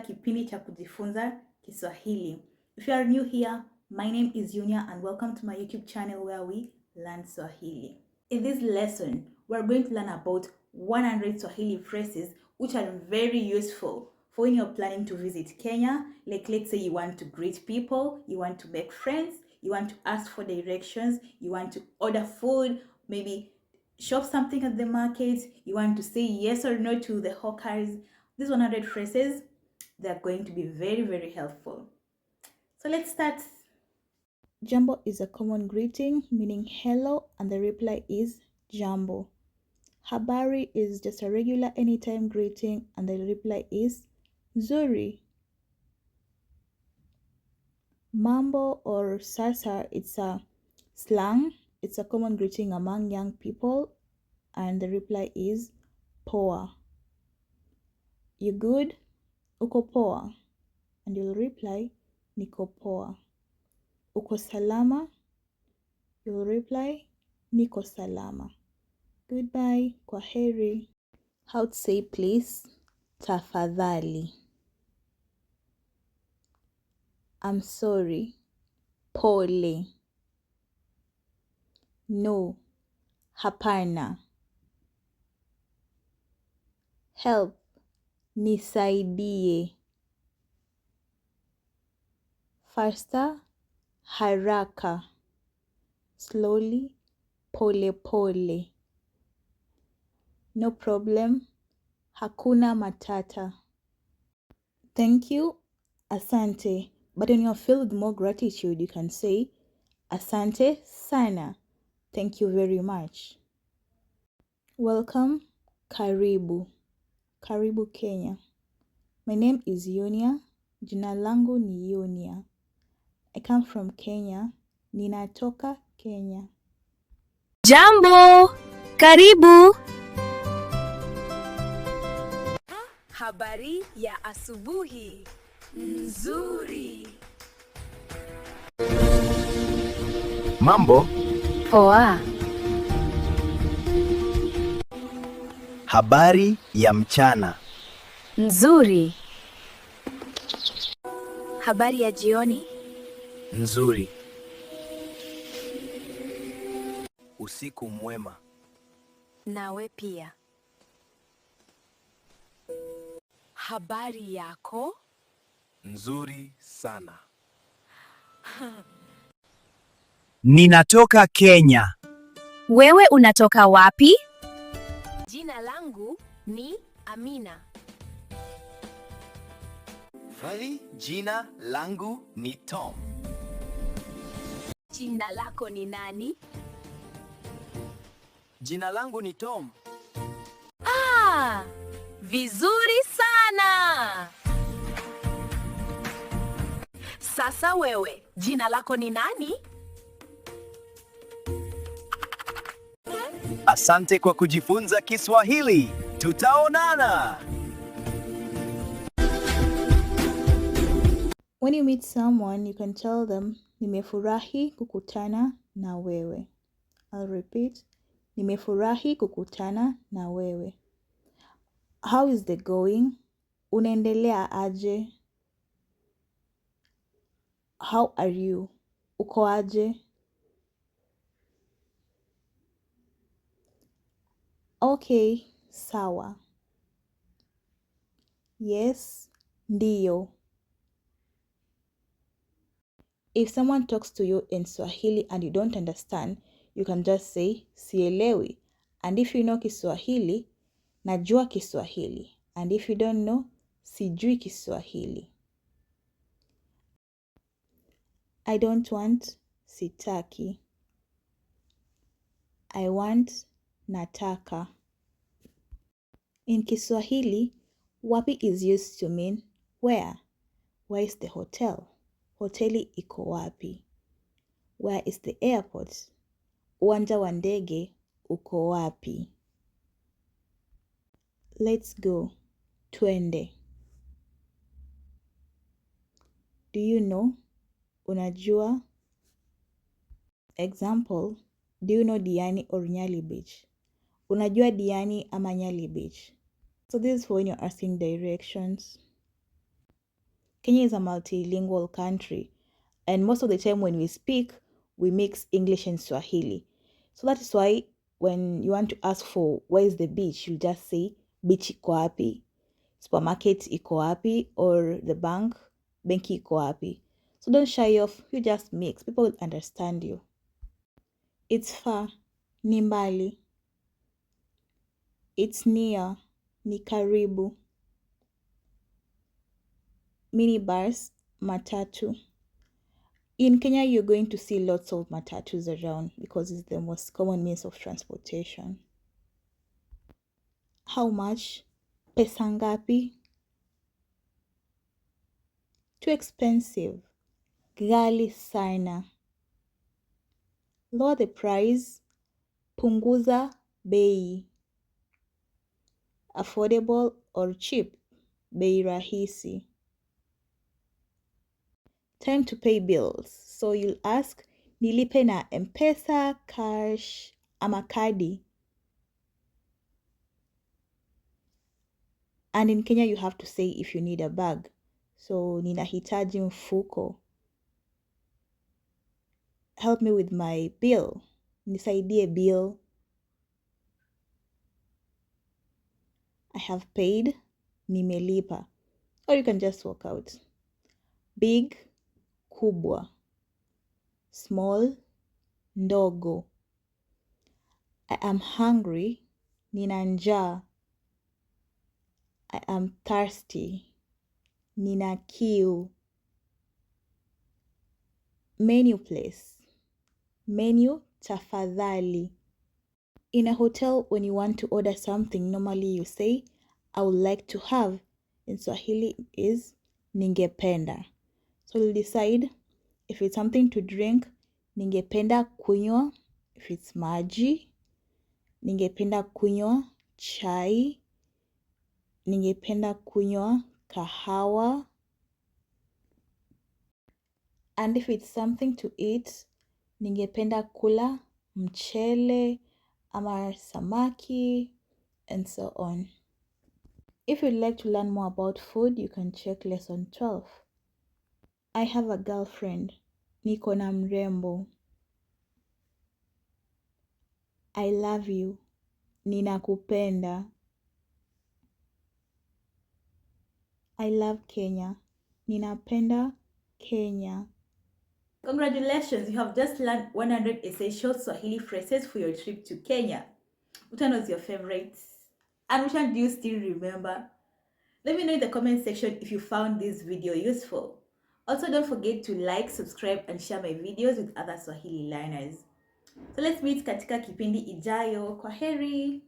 kipindi cha kujifunza Kiswahili. If you are new here, my name is Yunia and welcome to my YouTube channel where we learn Swahili. In this lesson, we're going to learn about 100 Swahili phrases which are very useful for when you're planning to visit Kenya. Like, let's say you want to greet people, you want to make friends, you want to ask for directions, you want to order food, maybe shop something at the market, you want to say yes or no to the hawkers. These 100 phrases, they're going to be very, very helpful. So let's start. Jambo is a common greeting meaning hello, and the reply is jambo. Habari is just a regular anytime greeting and the reply is nzuri. Mambo or sasa, it's a slang. It's a common greeting among young people and the reply is poa. You good? Uko poa. And you'll reply niko poa. Uko salama? You'll reply niko salama. Goodbye, kwaheri. How to say please? Tafadhali. I'm sorry. Pole. No. Hapana. Help. Nisaidie. Faster. Haraka. Slowly. Pole pole. No problem. Hakuna matata. Thank you. Asante. But when you're filled with more gratitude, you can say asante sana. Thank you very much. Welcome. Karibu. Karibu Kenya. My name is Yunia. Jina langu ni Yunia. I come from Kenya. Ninatoka Kenya. Jambo. Karibu. Habari ya asubuhi. Nzuri. Mambo. Poa. Habari ya mchana. Nzuri. Habari ya jioni. Nzuri. Usiku mwema. Nawe pia. Habari yako? Nzuri sana. Ninatoka Kenya. Wewe unatoka wapi? Jina langu ni Amina. Jina langu ni Tom. Jina lako ni nani? Jina langu ni Tom. Ah, vizuri sana. Sasa wewe, jina lako ni nani? Asante kwa kujifunza Kiswahili. Tutaonana. When you meet someone, you can tell them nimefurahi kukutana na wewe. I'll repeat. Nimefurahi kukutana na wewe. How is the going? Unaendelea aje? How are you? Uko aje? Okay, sawa. Yes, ndiyo. If someone talks to you in Swahili and you don't understand, you can just say sielewi. And if you know Kiswahili, najua Kiswahili. And if you don't know, sijui Kiswahili. I don't want, sitaki. I want, nataka. In Kiswahili, wapi is used to mean where. Where is the hotel? Hoteli iko wapi? Where is the airport? Uwanja wa ndege uko wapi? Let's go. Twende. Do you know? Unajua? Example, do you know Diani or Nyali Beach? Unajua Diani ama Nyali Beach? So this is for when you're asking directions. Kenya is a multilingual country, and most of the time when we speak, we mix English and Swahili. So that is why when you want to ask for where is the beach, you just say beach iko wapi, supermarket iko wapi, or the benki iko wapi. So don't shy off, you just mix. People will understand you. It's far, ni mbali. It's near, ni karibu. Minibus, matatu. In Kenya, you're going to see lots of matatus around because it's the most common means of transportation. How much? Pesa ngapi? Too expensive. Ghali sana. Lower the price. Punguza bei. Affordable or cheap. Bei rahisi. Time to pay bills. So you'll ask, nilipe na M-Pesa, cash, ama kadi. And in Kenya, you have to say if you need a bag. So, ninahitaji mfuko. Help me with my bill. Nisaidie bill. I have paid. Nimelipa. Or you can just walk out. Big, kubwa. Small, ndogo. I am hungry. Nina njaa. I am thirsty. Nina kiu. Menu place. Menu tafadhali. In a hotel, when you want to order something, normally you say, I would like to have. In Swahili is ningependa. So you'll decide if it's something to drink, ningependa kunywa. If it's maji, ningependa kunywa chai. Ningependa kunywa kahawa. And if it's something to eat, ningependa kula mchele ama samaki, and so on. If you'd like to learn more about food, you can check lesson 12. I have a girlfriend. Niko na mrembo. I love you. Ninakupenda. I love Kenya. Ninapenda Kenya. Congratulations, you have just learned 100 essential Swahili phrases for your trip to Kenya. Which one was your favorite? And which one do you still remember? Let me know in the comment section if you found this video useful. Also, don't forget to like, subscribe, and share my videos with other Swahili learners. So let's meet katika kipindi ijayo. Kwaheri.